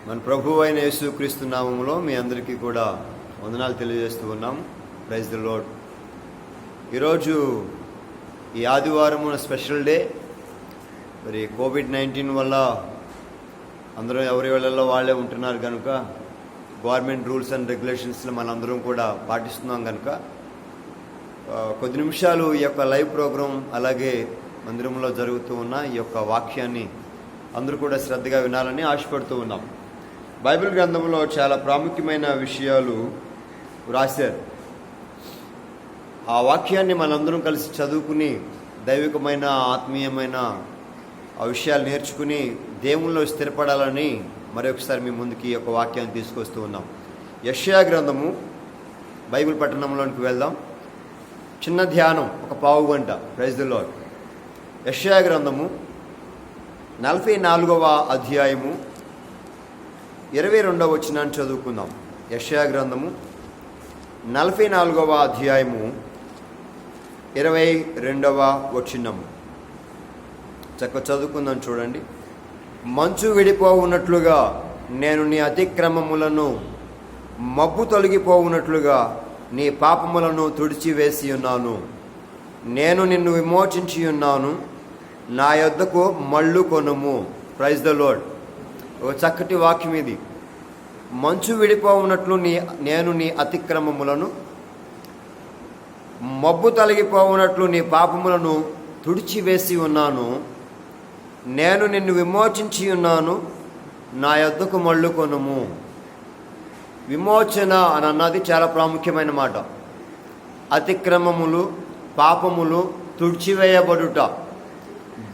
మన ప్రభువు అయిన యేసుక్రీస్తు నామములో మీ అందరికీ కూడా వందనాలు తెలియజేస్తూ ఉన్నాం. Praise the Lord. ఈరోజు ఈ ఆదివారమున స్పెషల్ డే. మరి కోవిడ్-19 వల్ల అందరూ ఎవరి వేళల్లో వాళ్ళే ఉంటున్నారు కనుక గవర్నమెంట్ రూల్స్ అండ్ రెగ్యులేషన్స్ని మనందరం కూడా పాటిస్తున్నాం కనుక కొద్ది నిమిషాలు ఈ యొక్క లైవ్ ప్రోగ్రాం అలాగే మందిరంలో జరుగుతూ ఉన్న ఈ యొక్క వాక్యాన్ని అందరూ కూడా శ్రద్ధగా వినాలని ఆశపడుతూ ఉన్నాం. బైబిల్ గ్రంథంలో చాలా ప్రాముఖ్యమైన విషయాలు రాశారు. ఆ వాక్యాన్ని మనందరం కలిసి చదువుకుని దైవికమైన ఆత్మీయమైన ఆ విషయాలు నేర్చుకుని దేవుల్లో స్థిరపడాలని మరొకసారి మీ ముందుకి ఈ యొక్క వాక్యాన్ని తీసుకొస్తూ ఉన్నాం. యెషయా గ్రంథము బైబిల్ పట్టణంలోనికి వెళ్దాం. చిన్న ధ్యానం, ఒక పావు గంట. Praise the Lord. యెషయా గ్రంథము 44వ అధ్యాయము 22వ వచనాన్ని చదువుకుందాం. యెషయా గ్రంథము 44వ అధ్యాయము 22వ వచనము చదువుకుందాం. చూడండి. మంచు విడిపోవునట్లుగా నేను నీ అతిక్రమములను, మబ్బు తొలగిపోవునట్లుగా నీ పాపములను తుడిచివేసి ఉన్నాను. నేను నిన్ను విమోచించి ఉన్నాను, నా యొద్దకు మళ్ళు కొనుము. Praise the lord. ఒక చక్కటి వాక్యం ఇది. మంచు విడిపోవునట్లు నేను నీ అతిక్రమములను, మబ్బు తొలగిపోవునట్లు నీ పాపములను తుడిచివేసి ఉన్నాను. నేను నిన్ను విమోచించి ఉన్నాను, నా యొద్దకు మళ్ళు కొనుము. విమోచన అని అన్నది చాలా ప్రాముఖ్యమైన మాట. అతిక్రమములు, పాపములు తుడిచివేయబడుట,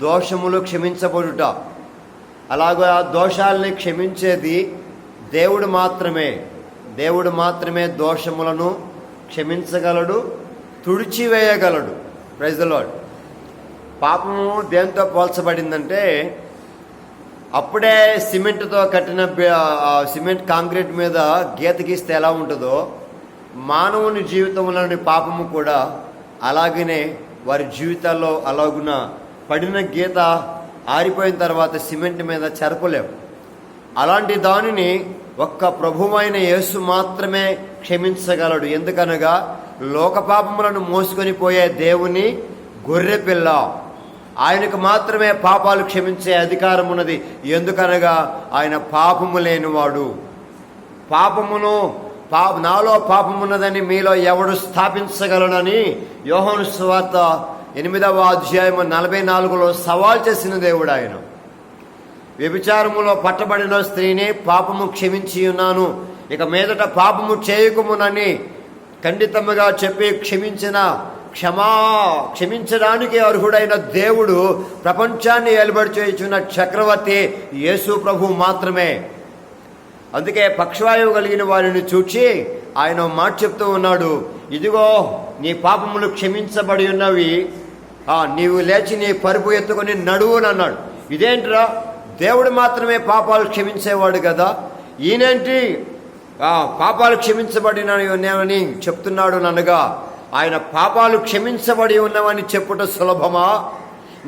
దోషములు క్షమించబడుట. అలాగే ఆ దోషాలని క్షమించేది దేవుడు మాత్రమే. దేవుడు మాత్రమే దోషములను క్షమించగలడు, తుడిచివేయగలడు. Praise the lord. పాపము దేంతో పోల్చబడిందంటే, అప్పుడే సిమెంట్తో కట్టిన సిమెంట్ కాంక్రీట్ మీద గీత గీస్తే ఎలా ఉంటుందో మానవుని జీవితంలోని పాపము కూడా అలాగనే వారి జీవితాల్లో అలాగున పడిన గీత ఆరిపోయిన తర్వాత సిమెంట్ మీద చెరపలేవు. అలాంటి దానిని ఒక్క ప్రభువైన యేసు మాత్రమే క్షమించగలడు. ఎందుకనగా లోక పాపములను మోసుకొని పోయే దేవుని గొర్రెపిల్ల. ఆయనకు మాత్రమే పాపాలు క్షమించే అధికారం ఉన్నది. ఎందుకనగా ఆయన పాపము లేనివాడు. నాలో పాపమున్నదని మీలో ఎవడు స్థాపించగలడని యోహాను సువార్త 8వ అధ్యాయము 44లో సవాల్ చేసిన దేవుడు ఆయన. వ్యభిచారములో పట్టబడిన స్త్రీని పాపము క్షమించి ఉన్నాను, ఇక మీదట పాపము చేయకుమునని ఖండితముగా చెప్పి క్షమించడానికి అర్హుడైన దేవుడు, ప్రపంచాన్ని ఏలుబడి చేయుచున్న చక్రవర్తి యేసు ప్రభు మాత్రమే. అందుకే పక్షవాయువు కలిగిన వారిని చూచి ఆయన మాట చెప్తూ ఉన్నాడు, ఇదిగో నీ పాపములు క్షమించబడి ఉన్నవి, నీవు లేచి నీ పరుపు ఎత్తుకొని నడువునన్నాడు. ఇదేంట్రా, దేవుడు మాత్రమే పాపాలు క్షమించేవాడు కదా, ఈయనేంటి పాపాలు క్షమించబడినని చెప్తున్నాడు అనగా, ఆయన పాపాలు క్షమించబడి ఉన్నవని చెప్పుట సులభమా,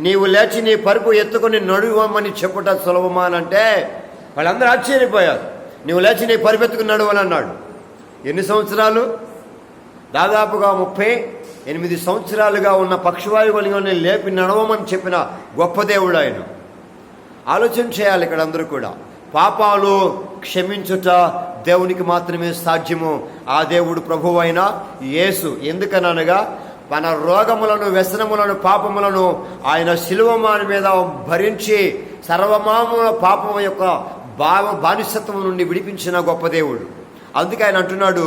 నీవు లేచి నీ పరుపు ఎత్తుకొని నడువమని చెప్పుట సులభమా అని అంటే వాళ్ళందరూ ఆశ్చర్యపోయారు. నీవు లేచి నీ పరుపు ఎత్తుకుని నడువని అన్నాడు. ఎన్ని సంవత్సరాలు? దాదాపుగా 38 సంవత్సరాలుగా ఉన్న పక్షవాయువుని లేపి నడవమని చెప్పిన గొప్ప దేవుడు ఆయన. ఆలోచన చేయాలి ఇక్కడ అందరూ కూడా. పాపాలు క్షమించుట దేవునికి మాత్రమే సాధ్యము. ఆ దేవుడు ప్రభువైన యేసు. ఎందుకనగా మన రోగములను, వ్యసనములను, పాపములను ఆయన శిలువమాని మీద భరించి సర్వమాముల పాపం యొక్క బానిసత్వం నుండి విడిపించిన గొప్ప దేవుడు. అందుకే ఆయన అంటున్నాడు,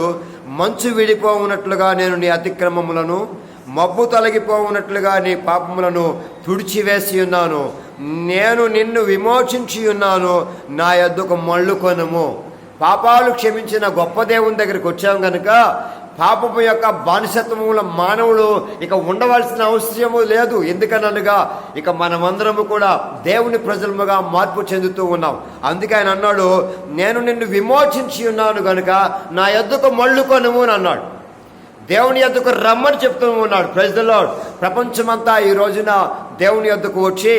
మంచు విడిపోవునట్లుగా నేను నీ అతిక్రమములను, మబ్బు తొలగిపోవునట్లుగా నీ పాపములను తుడిచివేసి ఉన్నాను. నేను నిన్ను విమోచించి ఉన్నాను, నా యొద్దకు మళ్ళు కొనుము. పాపాలు క్షమించిన గొప్ప దేవుని దగ్గరికి వచ్చాం కనుక పాపము యొక్క బానిసత్వముల మానవుడు ఇక ఉండవలసిన అవసరము లేదు. ఎందుకనగా ఇక మనమందరము కూడా దేవుని ప్రజలముగా మార్పు చెందుతూ ఉన్నాం. అందుకే ఆయన అన్నాడు, నేను నిన్ను విమోచించి ఉన్నాను కనుక నా యొద్దకు మళ్ళు కొనుము అని అన్నాడు. దేవుని యొద్దకు రమ్మని చెప్తూ ఉన్నాడు. Praise the Lord. ప్రపంచమంతా ఈ రోజున దేవుని యొద్దకు వచ్చి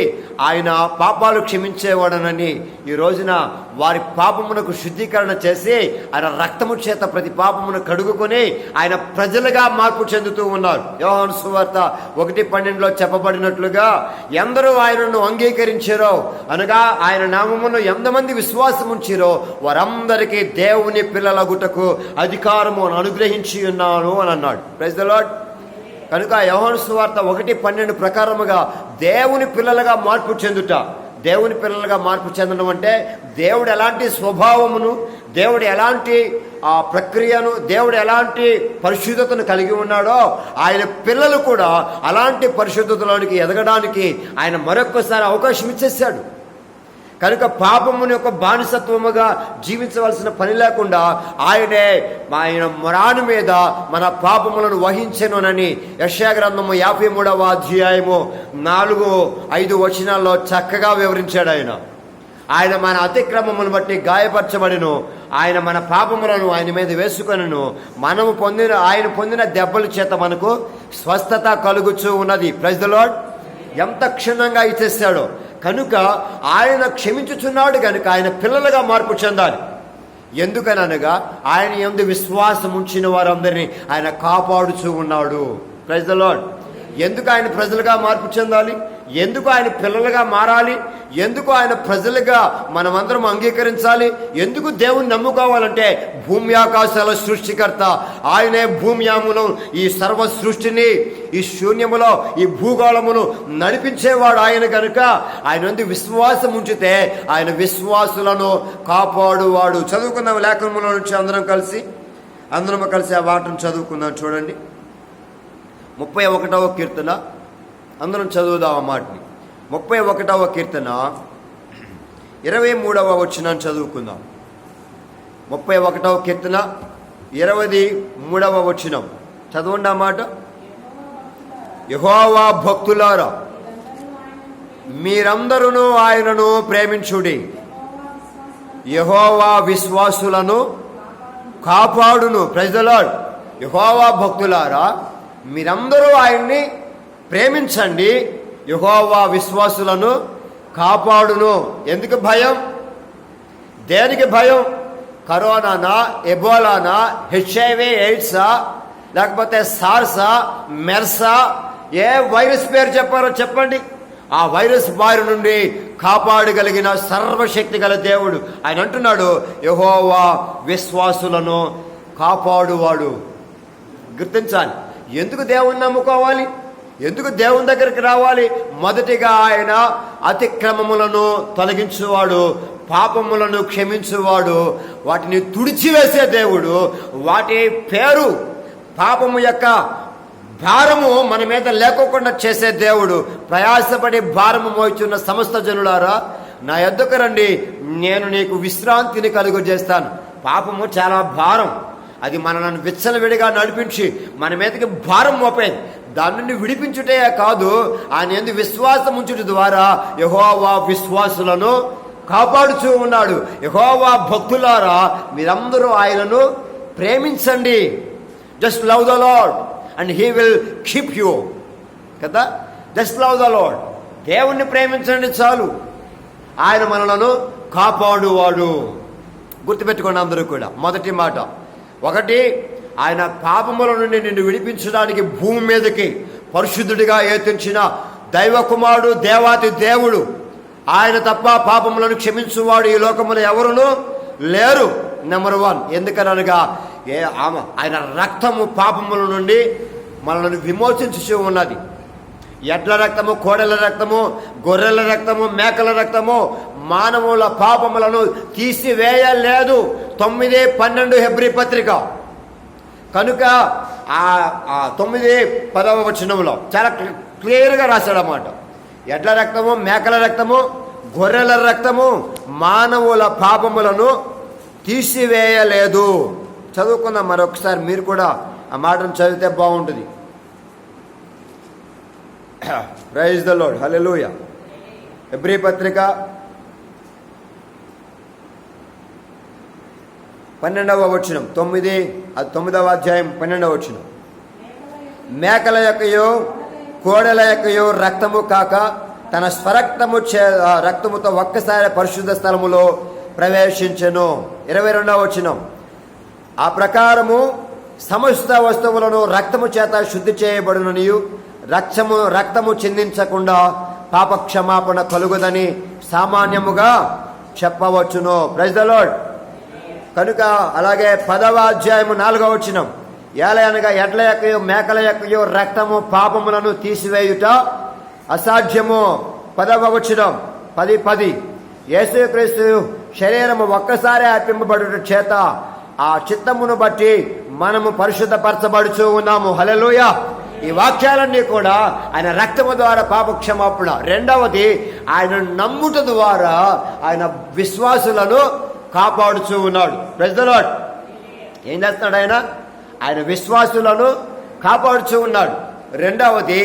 ఆయన పాపాలు క్షమించేవాడనని ఈ రోజున వారి పాపమునకు శుద్ధీకరణ చేసి ఆయన రక్తము చేత ప్రతి పాపమును కడుగుకొని ఆయన ప్రజలుగా మార్పు చెందుతూ ఉన్నారు. యోహాను సువార్త 1:12 చెప్పబడినట్లుగా ఎందరూ ఆయనను అంగీకరించారో అనగా ఆయన నామమును ఎంతమంది విశ్వాసం ఉంచారో వారందరికీ దేవుని పిల్లలగుటకు అధికారము అనుగ్రహించి ఉన్నాను అని అన్నాడు. Praise the lord. కనుక యోహాను సువార్త 1:12 ప్రకారముగా దేవుని పిల్లలుగా మార్పు చెందుట, దేవుని పిల్లలుగా మార్పు చెందడం అంటే దేవుడు ఎలాంటి స్వభావమును, దేవుడు ఎలాంటి ప్రక్రియను, దేవుడు ఎలాంటి పరిశుద్ధతను కలిగి ఉన్నాడో ఆయన పిల్లలు కూడా అలాంటి పరిశుద్ధతలోనికి ఎదగడానికి ఆయన మరొక్కసారి అవకాశం ఇచ్చేసాడు. కనుక పాపముని యొక్క బానిసత్వముగా జీవించవలసిన పని లేకుండా ఆయన మ్రాను మీద మన పాపములను వహించెనునని యెషయా గ్రంథము 53వ అధ్యాయము 4-5 వచనాల్లో చక్కగా వివరించాడు. ఆయన మన అతిక్రమమును బట్టి గాయపరచబడిను, ఆయన మన పాపములను ఆయన మీద వేసుకొనెను, ఆయన పొందిన దెబ్బల చేత మనకు స్వస్థత కలుగుచూ ఉన్నది. Praise the Lord. ఎంత క్షుణ్ణంగా ఇచ్చేసాడో. కనుక ఆయన క్షమించుచున్నాడు కనుక ఆయన పిల్లలుగా మార్పు చెందాలి. ఎందుకనగా ఆయన యందు విశ్వాసం ఉంచిన వారందరినీ ఆయన కాపాడుచూ ఉన్నాడు. Praise the Lord. ఎందుకు ఆయన ప్రజలుగా మార్పు చెందాలి? ఎందుకు ఆయన పిల్లలుగా మారాలి? ఎందుకు ఆయన ప్రజలుగా మనమందరం అంగీకరించాలి? ఎందుకు దేవుని నమ్ముకోవాలంటే భూమి ఆకాశాల సృష్టికర్త ఆయనే. భూమ్యామును, ఈ సర్వ సృష్టిని, ఈ శూన్యములో, ఈ భూగోళమును నడిపించేవాడు ఆయన. కనుక ఆయన నుండి విశ్వాసం ఉంచితే ఆయన విశ్వాసులను కాపాడువాడు. చదువుకుందాం లేఖనములో నుంచి అందరం కలిసి ఆ వాటను చదువుకుందాం. చూడండి 31వ కీర్తన, అందరం చదువుదాం ఆ మాటని. 31వ కీర్తన 23వ వచనాన్ని చదువుకుందాం. 31వ కీర్తన 23వ వచనం చదవండి ఆ మాట. యెహోవా భక్తులారా మీరందరూ ఆయనను ప్రేమించుడి, యెహోవా విశ్వాసులను కాపాడును. Praise the lord. యెహోవా భక్తులారా మీరందరూ ఆయన్ని ప్రేమించండి, యెహోవా విశ్వాసులను కాపాడును. ఎందుకు భయం? దేనికి భయం? కరోనానా, ఎబోలానా, HIV ఎయిడ్సా, లేకపోతే సార్సా, మెర్సా, ఏ వైరస్ పేరు చెప్పారో చెప్పండి. ఆ వైరస్ బారి నుండి కాపాడగలిగిన సర్వశక్తి గల దేవుడు ఆయన అంటున్నాడు, యెహోవా విశ్వాసులను కాపాడువాడు. గుర్తించాలి. ఎందుకు దేవుణ్ణి నమ్ముకోవాలి? ఎందుకు దేవుని దగ్గరికి రావాలి? మొదటిగా ఆయన అతిక్రమములను తొలగించువాడు, పాపములను క్షమించువాడు, వాటిని తుడిచివేసే దేవుడు. వాటి పేరు పాపము యొక్క భారము మన మీద లేకోకుండా చేసే దేవుడు. ప్రయాసపడి భారము మోయిచున్న సమస్త జనులారా నా యొద్దకు రండి, నేను నీకు విశ్రాంతిని కలుగజేస్తాను. పాపము చాలా భారం. అది మనల్ని విచ్చలవిడిగా నడిపించి మన మీదకి భారం మోపేది. దాని నుండి విడిపించుటే కాదు, ఆయన యందు విశ్వాసం ఉంచుట ద్వారా యెహోవా విశ్వాసులను కాపాడుచూ ఉన్నాడు. యెహోవా భక్తులారా మీరందరూ ఆయనను ప్రేమించండి. Just love the lord and he will keep you. కదా, జస్ట్ లవ్ ద లార్డ్. దేవుణ్ణి ప్రేమించండి చాలు, ఆయన మనలను కాపాడువాడు. గుర్తుపెట్టుకోండి అందరూ కూడా. మొదటి మాట, ఒకటి, ఆయన పాపముల నుండి నిన్ను విడిపించడానికి భూమి మీదకి పరిశుద్ధుడిగా ఏతించిన దైవ కుమారుడు, దేవాతి దేవుడు. ఆయన తప్ప పాపములను క్షమించువాడు ఈ లోకములో ఎవరునూ లేరు. నెంబర్ 1. ఎందుకనగా ఆయన రక్తము పాపముల నుండి మనల్ని విమోచించుచూ ఉన్నది. ఎడ్ల రక్తము, కోడెల రక్తము, గొర్రెల రక్తము, మేకల రక్తము మానవుల పాపములను తీసివేయలేదు. 9:12 హెబ్రీ పత్రిక. కనుక ఆ 9:10 వచనంలో చాలా క్లియర్గా రాశాడన్నమాట. ఎడ్ల రక్తము, మేకల రక్తము, గొర్రెల రక్తము మానవుల పాపములను తీసివేయలేదు. చదువుకుందాం మరొకసారి. మీరు కూడా ఆ మాటను చదివితే బాగుంటుంది. Praise the Lord. హల్లెలూయా. హెబ్రీ పత్రిక 12వ వచనం, 9వ అధ్యాయం 12వ వచనం. మేకల యొక్కయో కోడెల యొక్కయు రక్తము కాక తన రక్తముతో ఒక్కసారి పరిశుద్ధ స్థలములో ప్రవేశించెను. 22వ వచనం. ఆ ప్రకారము సమస్త వస్తువులను రక్తము చేత శుద్ధి చేయబడుననియు రక్తము చిందించకుండా పాప క్షమాపణ కలుగుదని సామాన్యముగా చెప్పవచ్చును. Praise the Lord. కనుక అలాగే 10వ అధ్యాయము 4వ వచనం. ఏలయనగా ఎడ్ల యొక్కయు మేకల యొక్కయు రక్తము పాపములను తీసివేయుట అసాధ్యము. 10వ వచనం 10:10. యేసుక్రీస్తు శరీరము ఒక్కసారి అర్పింపబడుట చేత ఆ చిత్తమును బట్టి మనము పరిశుద్ధపరచబడుచూ ఉన్నాము. హల్లెలూయా. ఈ వాక్యాలన్నీ కూడా ఆయన రక్తము ద్వారా పాప క్షమాపణ. రెండవది, ఆయన నమ్ముట ద్వారా ఆయన విశ్వాసులను కాపాడుచూ ఉన్నాడు. Praise the Lord. ఏం చేస్తున్నాడు ఆయన? ఆయన విశ్వాసులను కాపాడుచూ ఉన్నాడు. రెండవది,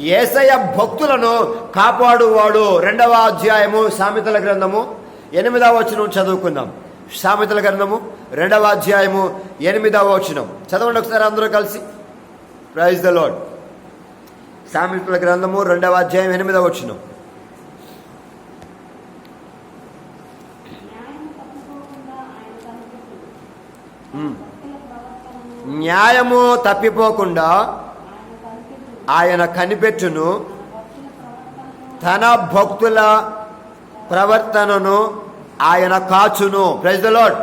యేసయ్య భక్తులను కాపాడువాడు. 2వ అధ్యాయము సామెతల గ్రంథము 8వ వచనం చదువుకుందాం. సామెతల గ్రంథము 2వ అధ్యాయము 8వ వచనం చదవండి ఒకసారి అందరూ కలిసి. Praise the Lord. సామెతల గ్రంథము 2వ అధ్యాయం 8వ వచనం. న్యాయము తప్పిపోకుండా ఆయన కనిపెట్టును, తన భక్తుల ప్రవర్తనను ఆయన కాచును. Praise the Lord.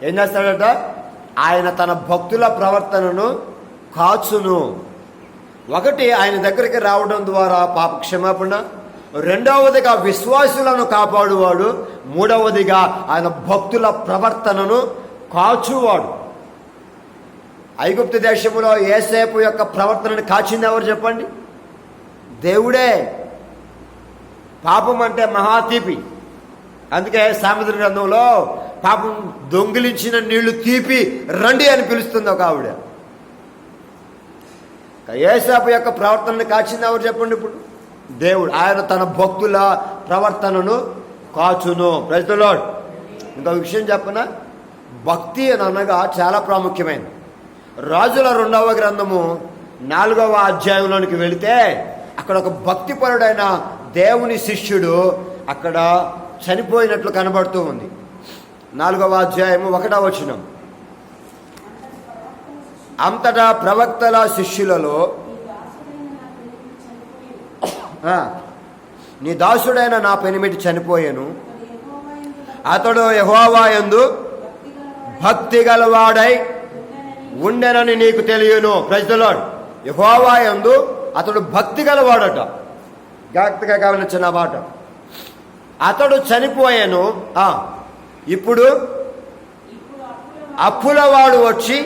ఏం చేస్తాడట? ఆయన తన భక్తుల ప్రవర్తనను కాచును. ఒకటి, ఆయన దగ్గరికి రావడం ద్వారా పాప క్షమాపణ. రెండవదిగా విశ్వాసులను కాపాడువాడు. మూడవదిగా ఆయన భక్తుల ప్రవర్తనను కాచువాడు. ఐగుప్తు దేశంలో యోసేపు యొక్క ప్రవర్తనను కాచింది ఎవరు చెప్పండి? దేవుడే. పాపం అంటే మహాతీపి. అందుకే సామెతల గ్రంథంలో పాపం దొంగిలించిన నీళ్లు తీపి రండి అని పిలుస్తుంది ఒక ఆవిడ. యోసేపు యొక్క ప్రవర్తనను కాచింది ఎవరు చెప్పండి? ఇప్పుడు దేవుడు. ఆయన తన భక్తుల ప్రవర్తనను కాచును. Praise the lord. ఇంకొక విషయం చెప్పనా? భక్తి అని అనగా చాలా ప్రాముఖ్యమైనది. రాజుల 2వ గ్రంథము 4వ అధ్యాయంలోనికి వెళితే అక్కడ ఒక భక్తిపరుడైన దేవుని శిష్యుడు అక్కడ చనిపోయినట్లు కనబడుతూ ఉంది. 4వ అధ్యాయము 1వ వచనం. అంతటా ప్రవక్తల శిష్యులలో నీ దాసుడైన నా పెనిమిటి చనిపోయాను, అతడు యెహోవా యందు భక్తి గలవాడై ఉండెనని నీకు తెలియను. Praise the lord. యెహోవా యందు అతడు భక్తి గలవాడట. జాగ్రత్తగా గమనించిన మాట. అతడు చనిపోయాను, ఇప్పుడు అప్పులవాడు వచ్చి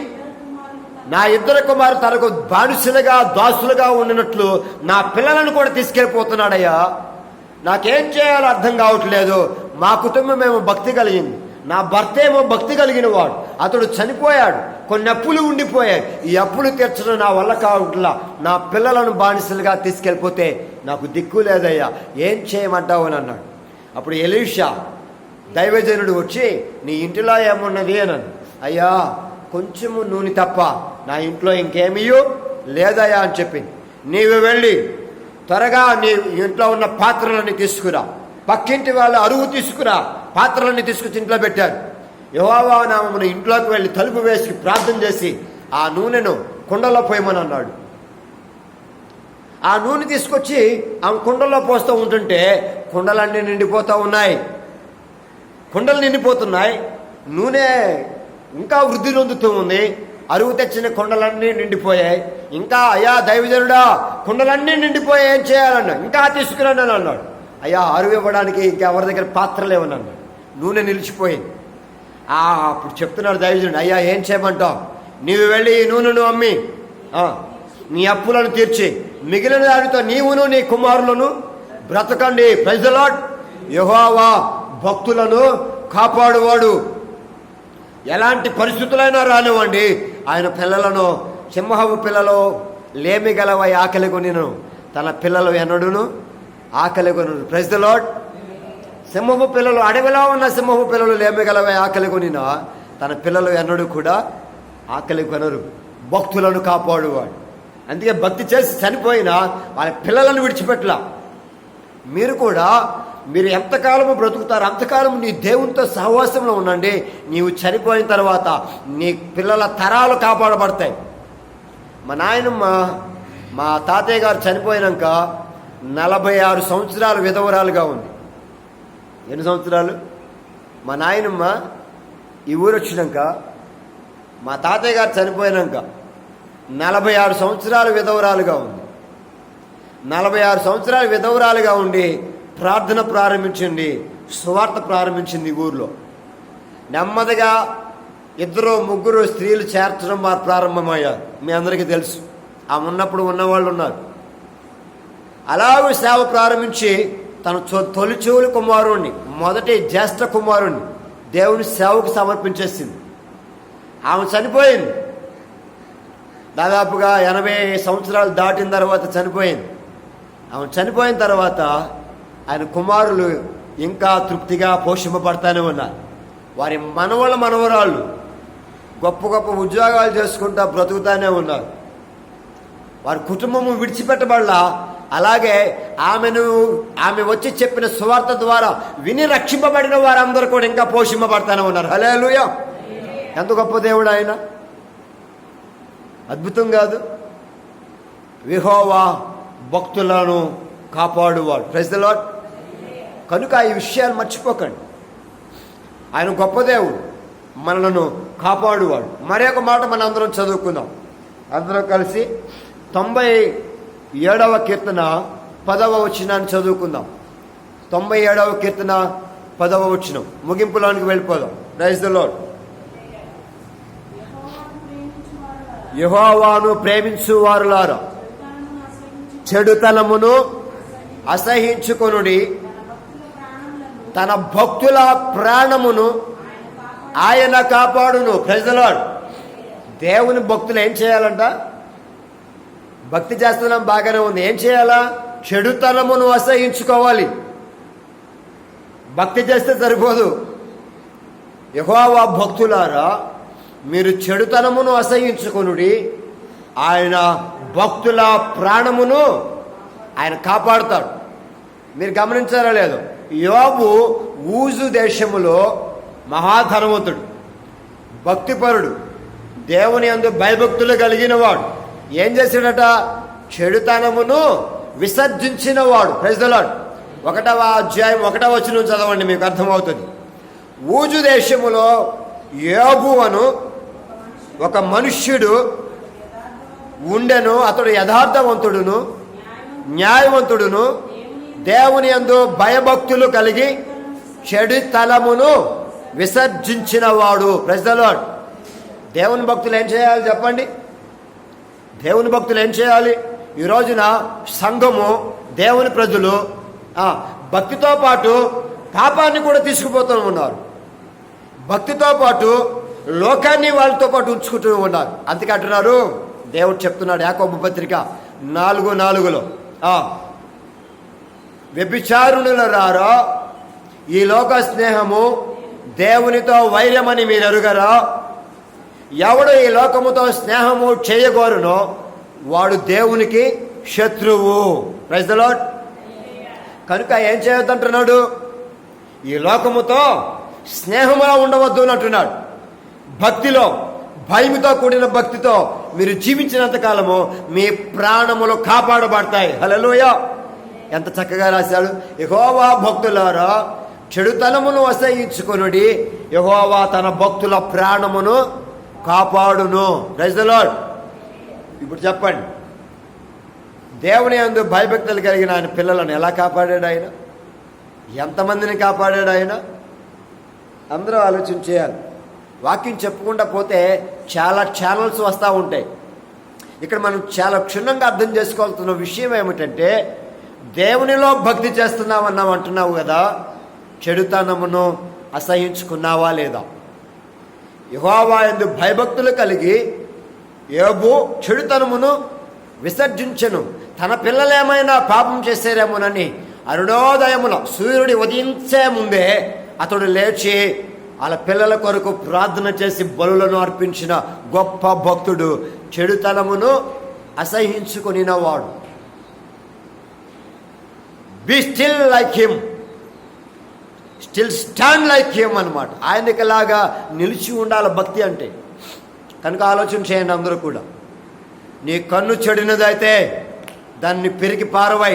నా 2 కుమారులు తనకు బానిసలుగా దాసులుగా ఉండినట్లు నా పిల్లలను కూడా తీసుకెళ్ళిపోతున్నాడయ్యా. నాకేం చేయాలో అర్థం కావట్లేదు. మా కుటుంబం ఏమో భక్తి కలిగింది, నా భర్త ఏమో భక్తి కలిగిన వాడు, అతడు చనిపోయాడు, కొన్ని అప్పులు ఉండిపోయాయి. ఈ అప్పులు తీర్చడం నా వల్ల కావట్లా. నా పిల్లలను బానిసలుగా తీసుకెళ్ళిపోతే నాకు దిక్కు లేదయ్యా, ఏం చేయమంటావు అని అన్నాడు. అప్పుడు ఎలీషా దైవజనుడు వచ్చి నీ ఇంటిలో ఏమున్నది అని. అయ్యా, కొంచెము నూనె తప్ప నా ఇంట్లో ఇంకేమీయో లేదయ్యా అని చెప్పింది. నీవు వెళ్ళి త్వరగా నీ ఇంట్లో ఉన్న పాత్రలన్నీ తీసుకురా, పక్కింటి వాళ్ళు అరువు తీసుకురా, పాత్రలన్నీ తీసుకొచ్చి ఇంట్లో పెట్టారు. యెహోవా నామమున ఇంట్లోకి వెళ్ళి తలుపు వేసి ప్రార్థన చేసి ఆ నూనెను కుండలో పోయమని అన్నాడు. ఆ నూనె తీసుకొచ్చి ఆమె కుండలో పోస్తూ ఉంటుంటే కుండలన్నీ నిండిపోతూ ఉన్నాయి. కుండలు నిండిపోతున్నాయి, నూనె ఇంకా వృద్ధి నొందుతూ ఉంది. అరువు తెచ్చిన కుండలన్నీ నిండిపోయాయి. ఇంకా అయ్యా దైవజనుడా, కుండలన్నీ నిండిపోయాయి, ఏం చేయాలన్నా? ఇంకా తీసుకురాను అని అన్నాడు. అయ్యా, అరువు ఇవ్వడానికి ఇంకెవరి దగ్గర పాత్రలు ఏమని అన్నాడు. నూనె నిలిచిపోయింది. అప్పుడు చెప్తున్నాడు దైవజనుడు, అయ్యా ఏం చేయమంటావు? నీవు వెళ్ళి ఈ నూనెను అమ్మి నీ అప్పులను తీర్చి మిగిలిన దానితో నీవును నీ కుమారులను బ్రతకండి. Praise the lord. యెహోవా భక్తులను కాపాడువాడు. ఎలాంటి పరిస్థితులైనా రానివ్వండి, ఆయన పిల్లలను, సింహపు పిల్లలు లేమి గలవై ఆకలి కొనిను, తన పిల్లలు ఎన్నడూను ఆకలి కొనరు. Praise the lord. సింహపు పిల్లలు, అడవిలో ఉన్న సింహపు పిల్లలు లేమి గలవై ఆకలి కొనినా తన పిల్లలు ఎన్నడూ కూడా ఆకలి కొనరు. భక్తులను కాపాడువాడు. అందుకే భక్తి చేసి చనిపోయినా వాళ్ళ పిల్లలను విడిచిపెట్టలా. మీరు కూడా మీరు ఎంతకాలము బ్రతుకుతారు అంతకాలం నీ దేవునితో సహవాసంలో ఉండండి. నీవు చనిపోయిన తర్వాత నీ పిల్లల తరాలు కాపాడబడతాయి. మా నాయనమ్మ మా తాతయ్య గారు చనిపోయినాక 46 సంవత్సరాలు విధవరాలుగా ఉంది. ఎన్ని సంవత్సరాలు? మా నాయనమ్మ ఈ ఊరు వచ్చినాక మా తాతయ్య గారు చనిపోయినాక 46 సంవత్సరాలు విధవరాలుగా ఉంది. 46 సంవత్సరాలు విధవరాలుగా ఉండి ప్రార్థన ప్రారంభించింది, సువార్త ప్రారంభించింది ఈ ఊర్లో. నెమ్మదిగా 2-3 స్త్రీలు చేర్చడం వారు ప్రారంభమయ్యారు. మీ అందరికీ తెలుసు, ఆ ఉన్నప్పుడు ఉన్నవాళ్ళు ఉన్నారు. అలాగే సేవ ప్రారంభించి తన తొలిచూలు కుమారుణ్ణి, మొదటి జ్యేష్ఠ కుమారుణ్ణి దేవుని సేవకు సమర్పించేసింది. ఆమె చనిపోయింది. దాదాపుగా 80 సంవత్సరాలు దాటిన తర్వాత చనిపోయింది. ఆమె చనిపోయిన తర్వాత ఆయన కుమారులు ఇంకా తృప్తిగా పోషింపబడతానే ఉన్నారు. వారి మనవరాళ్ళు గొప్ప గొప్ప ఉద్యోగాలు చేసుకుంటా బ్రతుకుతానే ఉన్నారు. వారి కుటుంబము విడిచిపెట్టబడలా. అలాగే ఆమె వచ్చి చెప్పిన సువార్త ద్వారా విని రక్షింపబడిన వారందరూ కూడా ఇంకా పోషింపబడతానే ఉన్నారు. హల్లెలూయా! ఎంత గొప్ప దేవుడు ఆయన! అద్భుతం కాదు? యెహోవా భక్తులను కాపాడువాడు. Praise the lord. కనుక ఈ విషయాలు మర్చిపోకండి. ఆయన గొప్ప దేవుడు, మనలను కాపాడువాడు. మరొక మాట మనం అందరం చదువుకుందాం. అందరం కలిసి 97వ కీర్తన 10వ వచనాన్ని చదువుకుందాం. 97వ కీర్తన 10వ వచనం ముగింపులోనికి వెళ్ళిపోదాం. Praise the Lord. యెహోవాను ప్రేమించు వారులారా, చెడుతనమును అసహించుకొనుడి, తన భక్తుల ప్రాణమును ఆయన కాపాడును. Praise the lord. దేవుని భక్తులు ఏం చేయాలంట? భక్తి చేస్తున్నాం, బాగానే ఉంది. ఏం చేయాలా? చెడుతనమును అసహించుకోవాలి. భక్తి చేస్తే సరిపోదు. యెహోవా భక్తులారా, మీరు చెడుతనమును అసహించుకొనుడి, ఆయన భక్తుల ప్రాణమును ఆయన కాపాడుతాడు. మీరు గమనించారా లేదు? యోబు ఊజు దేశములో మహాధనవంతుడు, భక్తిపరుడు, దేవుని యందు భయభక్తులు కలిగిన వాడు. ఏం చేశాడట? చెడుతనమును విసర్జించిన వాడు. Praise the Lord. 1వ అధ్యాయం 1వ వచనం చదవండి, మీకు అర్థమవుతుంది. ఊజు దేశములో యోబు అను ఒక మనుష్యుడు ఉండెను. అతడు యథార్థవంతుడును న్యాయవంతుడును దేవుని యందు భయభక్తులు కలిగి చెడుతనమును విసర్జించిన వాడు. Praise the lord. దేవుని భక్తులు ఏం చేయాలి చెప్పండి? దేవుని భక్తులు ఏం చేయాలి? ఈ రోజున సంఘము, దేవుని ప్రజలు భక్తితో పాటు పాపాన్ని కూడా తీసుకుపోతూ ఉన్నారు. భక్తితో పాటు లోకాన్ని వాళ్ళతో పాటు ఉంచుకుంటూ ఉన్నారు. అందుకే అంటున్నారు, దేవుడు చెప్తున్నాడు యాకోబు పత్రిక 4:4లో, వ్యభిచారుణులారా, ఈ లోక స్నేహము దేవునితో వైరమని మీరు ఎరుగరా? ఎవడు ఈ లోకముతో స్నేహము చేయగోరునో వాడు దేవునికి శత్రువు. Praise the lord. కనుక ఏం చేయొద్దంటున్నాడు? ఈ లోకముతో స్నేహములో ఉండవద్దు అని అంటున్నాడు. భక్తిలో, భయముతో కూడిన భక్తితో మీరు జీవించినంత కాలము మీ ప్రాణములు కాపాడబడతాయి. హల్లెలూయా! ఎంత చక్కగా రాశాడు. యెహోవా భక్తులారా, చెడుతనమును అసహించుకొనుడి, యెహోవా తన భక్తుల ప్రాణమును కాపాడును. Praise the lord. ఇప్పుడు చెప్పండి, దేవుని యందు భయభక్తులు కలిగిన ఆయన పిల్లలను ఎలా కాపాడాడు ఆయన? ఎంతమందిని కాపాడాడు ఆయన? అందరూ ఆలోచన చేయాలి. వాక్యం చెప్పుకుంటా పోతే చాలా ఛానల్స్ వస్తూ ఉంటాయి. ఇక్కడ మనం చాలా క్షుణ్ణంగా అర్థం చేసుకోవాల్సిన విషయం ఏమిటంటే, దేవునిలో భక్తి చేస్తున్నామన్నావు అంటున్నావు కదా, చెడుతనమును అసహించుకున్నావా లేదా? యెహోవా యందు భయభక్తులు కలిగి యోబు చెడుతనమును విసర్జించెను. తన పిల్లలేమైనా పాపం చేశారేమోనని అరుణోదయములో సూర్యుడి ఉదయించే ముందే అతడు లేచి వాళ్ళ పిల్లల కొరకు ప్రార్థన చేసి బలులను అర్పించిన గొప్ప భక్తుడు. చెడుతనమును అసహించుకొనినవాడు. Be still like him, still stand like him అనమాట. ఆయనకిలాగా నిలిచి ఉండాలి భక్తి అంటే. కనుక ఆలోచన చేయండి అందరూ కూడా. నీ కన్ను చెడినదైతే దాన్ని పెరిగి పారవై,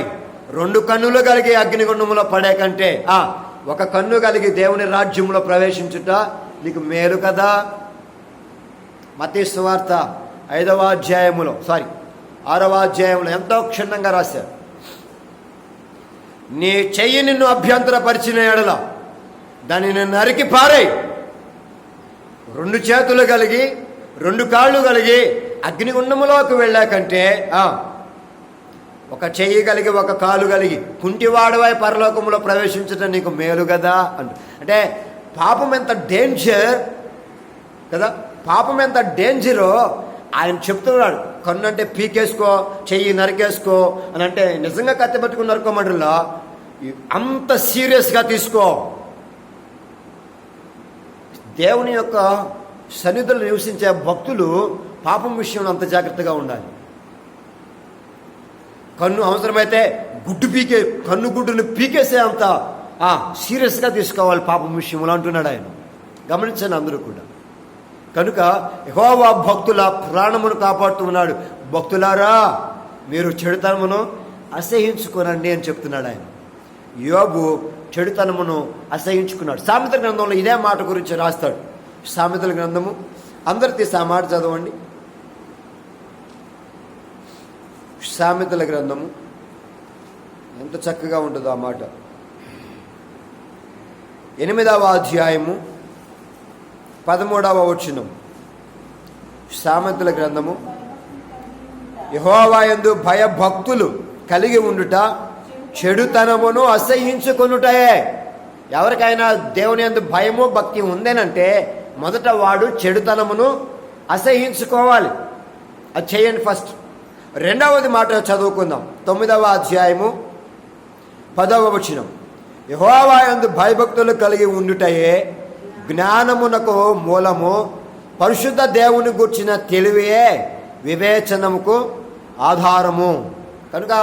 2 కన్నులు కలిగి అగ్నిగుండంలో పడే కంటే ఒక కన్ను కలిగి దేవుని రాజ్యంలో ప్రవేశించుట నీకు మేలు కదా. మత్తయి సువార్త 6వ అధ్యాయంలో ఎంతో క్షుణ్ణంగా రాశారు. నీ చెయ్యి నిన్ను అభ్యంతరపరిచిన ఎడల దానిని నరికి పారేయ్. 2 చేతులు కలిగి 2 కాళ్ళు కలిగి అగ్నిగుండములోకి వెళ్ళాకంటే ఒక చెయ్యి కలిగి 1 కాలు కలిగి కుంటివాడవై పరలోకంలో ప్రవేశించడం నీకు మేలు కదా అంటే పాపం ఎంత డేంజర్ కదా. పాపం ఎంత డేంజరో ఆయన చెప్తున్నాడు. కన్ను అంటే పీకేసుకో, చెయ్యి నరికేసుకో అని అంటే నిజంగా కత్తి పట్టుకుని నరుకోమంటలా, అంత సీరియస్గా తీసుకో. దేవుని యొక్క సన్నిధులు నివసించే భక్తులు పాపం విషయంలో అంత జాగ్రత్తగా ఉండాలి. కన్ను అవసరమైతే కన్ను గుడ్డును పీకేసే అంత సీరియస్గా తీసుకోవాలి పాపం విషయంలో అంటున్నాడు ఆయన. గమనించండి అందరూ కూడా. కనుక యెహోవా భక్తుల ప్రాణమును కాపాడుతూ ఉన్నాడు. భక్తులారా, మీరు చెడుతనమును అసహించుకోనండి అని చెప్తున్నాడు ఆయన. యోబు చెడుతనమును అసహించుకున్నాడు. సామెతల గ్రంథంలో ఇదే మాట గురించి రాస్తాడు. సామెతల గ్రంథము అందరు తీసి ఆ మాట చదవండి. సామెతల గ్రంథము ఎంత చక్కగా ఉంటుందో ఆ మాట. 8వ అధ్యాయము 13వ వచనం. సామెతల గ్రంథము, యెహోవా యందు భయభక్తులు కలిగి ఉండుట చెడుతనమును అసహించుకొనుటయే. ఎవరికైనా దేవుని యందు భయము భక్తి ఉందేనంటే మొదట వాడు చెడుతనమును అసహించుకోవాలి. అది చేయండి ఫస్ట్. 2వది మాట చదువుకుందాం. 9వ అధ్యాయము 10వ వచనం. యెహోవా యందు భయభక్తులు కలిగి ఉండుటయే జ్ఞానమునకు మూలము, పరిశుద్ధ దేవుని గూర్చిన తెలివే వివేచనముకు ఆధారము. కనుక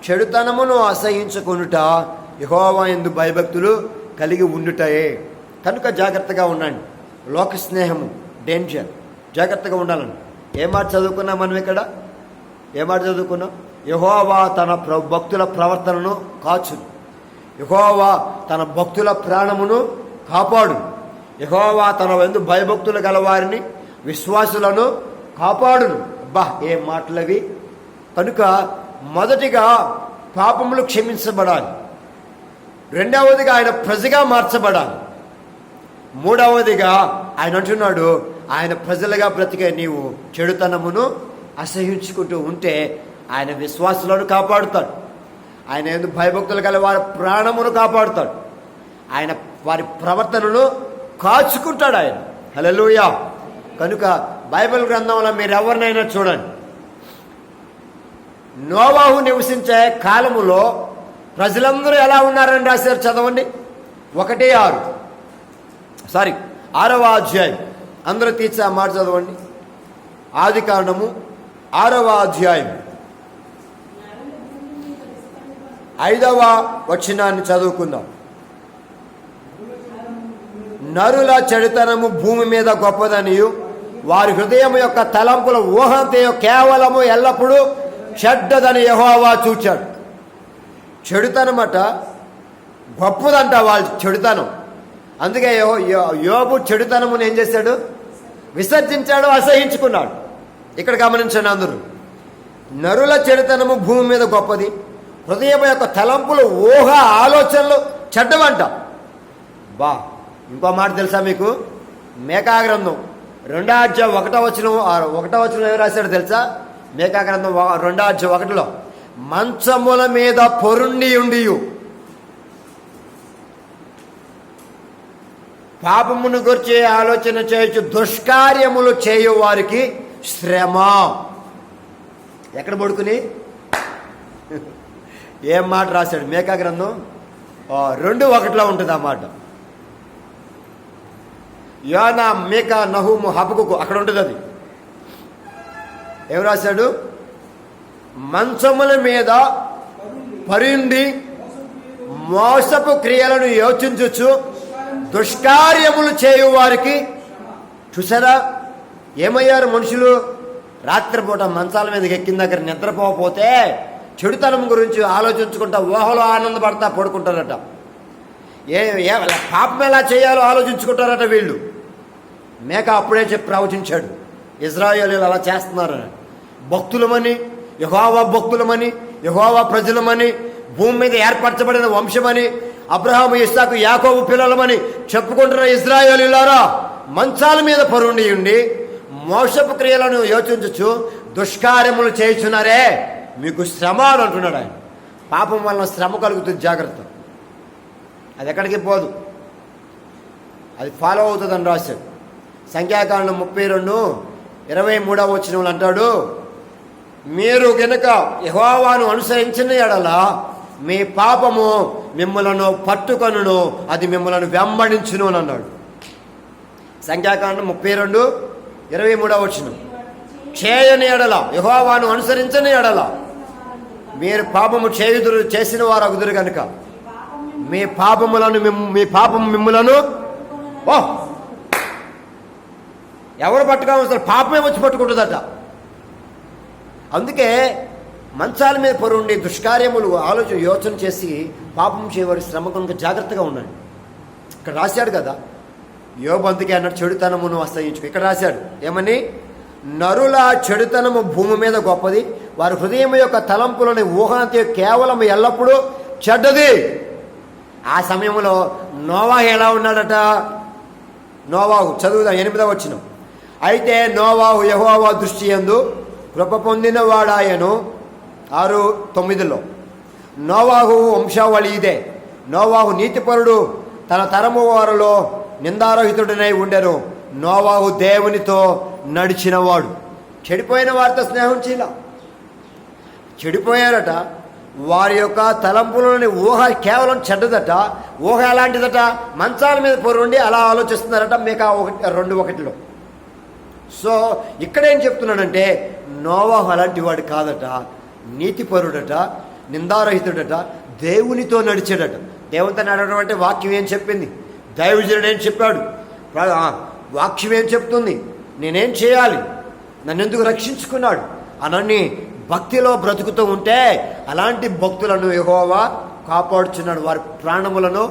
చెడుతనమును అసహించుకొనుట యెహోవా యందు భయభక్తులు కలిగి ఉండుటయే. కనుక జాగ్రత్తగా ఉండండి. లోక స్నేహము డేంజర్, జాగ్రత్తగా ఉండాలని. ఏ మాట చదువుకున్నాం మనం ఇక్కడ? ఏ మాట చదువుకున్నాం? యెహోవా తన భక్తుల ప్రవర్తనను కాచును, యెహోవా తన భక్తుల ప్రాణమును కాపాడు, యెహోవా తన యందు భయభక్తులు గలవారిని విశ్వాసులను కాపాడును. అబ్బా, ఏ మాటలవి! కనుక మొదటిగా పాపములు క్షమించబడాలి. 2వదిగా ఆయన ప్రజగా మార్చబడాలి. 3వదిగా ఆయన అంటున్నాడు, ఆయన ప్రజలుగా బ్రతికే నీవు చెడుతనమును అసహించుకుంటూ ఉంటే ఆయన విశ్వాసులను కాపాడుతాడు. ఆయన యందు భయభక్తులు గల వారి ప్రాణమును కాపాడుతాడు. ఆయన వారి ప్రవర్తనను కాచుకుంటాడు ఆయన. హల్లెలూయా. కనుక బైబిల్ గ్రంథంలో మీరు ఎవరినైనా చూడండి, నోవాహు నివసించే కాలములో ప్రజలందరూ ఎలా ఉన్నారని రాశారు. చదవండి. 6వ అధ్యాయం అందరూ తీర్చి ఆ మాట చదవండి. ఆది కాండము 6వ అధ్యాయం 5వ వచనాన్ని చదువుకుందాం. నరుల చెడుతనము భూమి మీద గొప్పదనియు వారి హృదయం యొక్క తలంపుల ఊహంతయు కేవలము ఎల్లప్పుడూ చెడ్డదని యెహోవా చూచాడు. చెడుతనమట గొప్పదంట వాళ్ళ చెడుతనం. అందుకే యోబు చెడుతనమును ఏం చేశాడు? విసర్జించాడు, అసహించుకున్నాడు. ఇక్కడ గమనించండి అందరూ. నరుల చెడుతనము భూమి మీద గొప్పది, హృదయం యొక్క తలంపులు ఊహ ఆలోచనలు చెడ్డవంట. ఇంకో మాట తెలుసా మీకు? మేకా గ్రంథం 2వ అధ్యాయం 1వ వచనం ఏం రాశాడు తెలుసా? మేకా గ్రంథం 2వ అధ్యాయం 1లో మంచముల మీద పొరుండి ఉండియు పాపమును గురించి ఆలోచన చేయొచ్చు దుష్కార్యములు చేయు వారికి శ్రమ. ఎక్కడ పడుకుని ఏం మాట రాశాడు? మేకా గ్రంథం 2:1 ఉంటుంది ఆ మాట. యోనా, మీకా, నహూము, హబకుకు అక్కడ ఉంటుంది. అది ఏం రాశాడు? మంచముల మీద పరుండి మోసపు క్రియలను యోచించుచు దుష్కార్యములు చేయు వారికి. చూసారా ఏమయ్యారు మనుషులు? రాత్రిపూట మంచాల మీదకి ఎక్కిన దగ్గర నిద్రపోకపోతే చెడుతనం గురించి ఆలోచించుకుంటా ఊహలో ఆనందపడతా పడుకుంటారట. పాపం ఎలా చేయాలో ఆలోచించుకుంటారట వీళ్ళు. మేక అప్పుడే చెప్పి ప్రవచించాడు, ఇజ్రాయేలీయులు అలా చేస్తున్నారని. భక్తులమని, యెహోవా భక్తులమని, యెహోవా ప్రజలమని, భూమి మీద ఏర్పరచబడిన వంశమని, అబ్రహాము, ఇస్సాకు, యాకోబు పిల్లలమని చెప్పుకుంటున్న ఇజ్రాయేలీయులారా, మంచాల మీద పరుండి ఉండి మోసపు క్రియలను యోచించచ్చు దుష్కార్యములు చేయుచున్నారే, మీకు శ్రమ అని అంటున్నాడు ఆయన. పాపం వలన శ్రమ కలుగుతుంది, జాగ్రత్త. అది ఎక్కడికి పోదు, అది ఫాలో అవుతుందని రాశాడు. సంఖ్యాకాండం 32:23 అంటాడు, మీరు గనుక యెహోవాను అనుసరించిన యెడల మీ పాపము మిమ్మలను పట్టుకొనును, అది మిమ్మలను వెంబడించును అని అన్నాడు. సంఖ్యాకాండం 32:23 చేయని ఎడల, యెహోవాను అనుసరించని ఎడల మీరు పాపము చేసిన వారు అగుదురు కనుక మీ పాపం మిమ్ములను ఎవరు పట్టుకోవాలి? పాపమే వచ్చి పట్టుకుంటుందట. అందుకే మంచాల మీద పరుండి దుష్కార్యములు యోచన చేసి పాపం చేయవారి శ్రమ కనుక జాగ్రత్తగా ఉండండి. ఇక్కడ రాశాడు కదా, యోబు అందుకే అన్నాడు, చెడుతనమును అసహించుకో. ఇక్కడ రాశాడు ఏమని? నరుల చెడుతనము భూమి మీద గొప్పది, వారి హృదయం యొక్క తలంపులని ఊహనంతే కేవలం ఎల్లప్పుడూ చెడ్డది. ఆ సమయంలో నోవాహు ఎలా ఉన్నాడట? నోవాహు చదువుదాం, 8వ అయితే నోవాహు యెహోవా దృష్టి యందు కృప పొందిన వాడాయను. 6:9 నోవాహు వంశావళి ఇదే. నోవాహు నీతిపరుడు, తన తరము వారిలో నిందారహితుడనై ఉండెను. నోవాహు దేవునితో నడిచినవాడు. చెడిపోయిన వారితో స్నేహం చేయాల. చెడిపోయారట, వారి యొక్క తలంపులోని ఊహ కేవలం చెడ్డదట. ఊహ ఎలాంటిదట? మంచాల మీద పొరుండి అలా ఆలోచిస్తున్నారట. మీకు 2:1 సో ఇక్కడేం చెప్తున్నాడంటే, నోవాహు అలాంటి వాడు కాదట, నీతిపరుడట, నిందారహితుడట, దేవునితో నడిచాడట. దేవునితో నడవడం అంటే వాక్యం ఏం చెప్పింది, దైవజనుడు ఏం చెప్పాడు, వాక్యం ఏం చెప్తుంది, నేనేం చేయాలి, నన్ను ఎందుకు రక్షించుకున్నాడు అనని భక్తిలో బ్రతుకుతూ ఉంటే అలాంటి భక్తులను యెహోవా కాపాడుచున్నాడు. వారి ప్రాణములను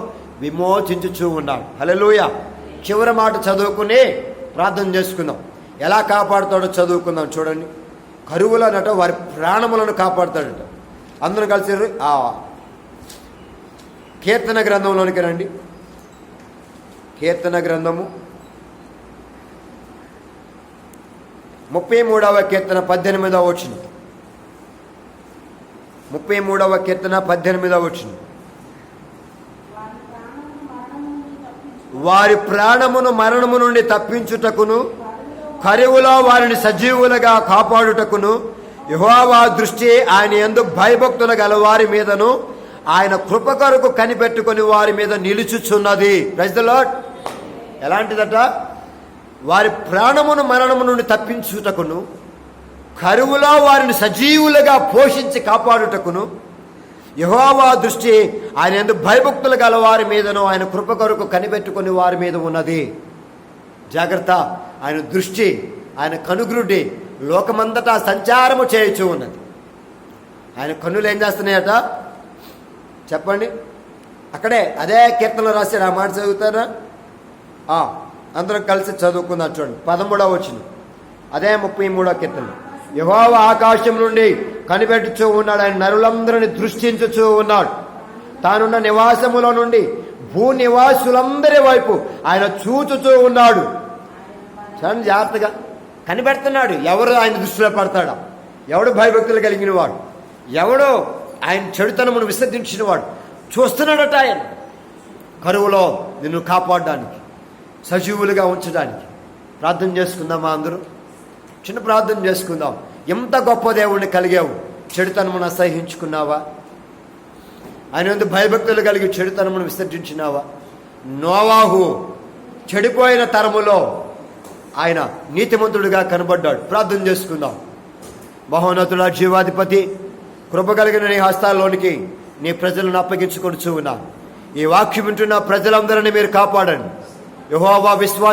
విమోచించుచూ ఉన్నాడు. హల్లెలూయా. చివరి మాట చదువుకుని ప్రార్థన చేసుకుందాం. ఎలా కాపాడుతాడో చదువుకుందాం. చూడండి, కరువులనట వారి ప్రాణములను కాపాడుతాడట. అందరూ కలిసి కీర్తన గ్రంథంలోనికి రండి. కీర్తన గ్రంథము 33వ కీర్తన 18వ వచనం. 33వ కీర్తన 18వ వచనం. వారి ప్రాణమును మరణము నుండి తప్పించుటకును, కరువులో వారిని సజీవులుగా కాపాడుటకును యెహోవా దృష్టి ఆయన యందు భయభక్తులు గల వారి మీదను ఆయన కృప కొరకు కనిపెట్టుకుని వారి మీద నిలుచుచున్నది. Praise the lord. ఎలాంటిదట? వారి ప్రాణమును మరణము నుండి తప్పించుటకును, కరువులో వారిని సజీవులుగా పోషించి కాపాడుటకును యెహోవా దృష్టి ఆయన యందు భయభక్తులు గల వారి మీదను ఆయన కృప కొరకు కనిపెట్టుకుని వారి మీద ఉన్నది. జాగ్రత్త. ఆయన దృష్టి, ఆయన కనుగ్రుడి లోకమంతటా సంచారము చేయుచూ ఉన్నది. ఆయన కన్నులు ఏం చేస్తున్నాయట చెప్పండి? అక్కడే అదే కీర్తనలో రాశాడు. ఆ మాట చదువుతారా? అందరం కలిసి చదువుకుందాం. చూడండి, 13వ వచనం. అదే 33వ కీర్తన. యెహోవా ఆకాశం నుండి కనిపెట్టుచూ ఉన్నాడు, ఆయన నరులందరిని దృష్టించుచూ ఉన్నాడు. తానున్న నివాసములో నుండి భూ నివాసులందరి వైపు ఆయన చూచుచూ ఉన్నాడు. చూడండి, జాగ్రత్తగా కనిపెడుతున్నాడు. ఎవరు ఆయన దృష్టిలో పడతాడా? ఎవడు భయభక్తులు కలిగిన వాడు, ఎవడో ఆయన చెడుతనమును విసర్జించిన వాడు చూస్తున్నాడట. ఆయన కరువులో నిన్ను కాపాడడానికి, సజీవులుగా ఉంచడానికి. ప్రార్థన చేసుకుందామా? అందరూ చిన్న ప్రార్థన చేసుకుందాం. ఎంత గొప్ప దేవుణ్ణి కలిగావు, చెడుతనమును అసహించుకున్నావా? ఆయన ముందు భయభక్తులు కలిగి చెడుతనమును విసర్జించినావా? నోవాహు చెడిపోయిన తరములో ఆయన నీతిమంతుడిగా కనబడ్డాడు. ప్రార్థన చేసుకుందాం. మహోన్నతుల జీవాధిపతి, కృప కలిగిన నీ హస్తాల్లోనికి నీ ప్రజలను అప్పగించుకొనుచు ఉన్నా. ఈ వాక్యం వింటున్న ప్రజలందరినీ మీరు కాపాడండి. యెహోవా విశ్వాస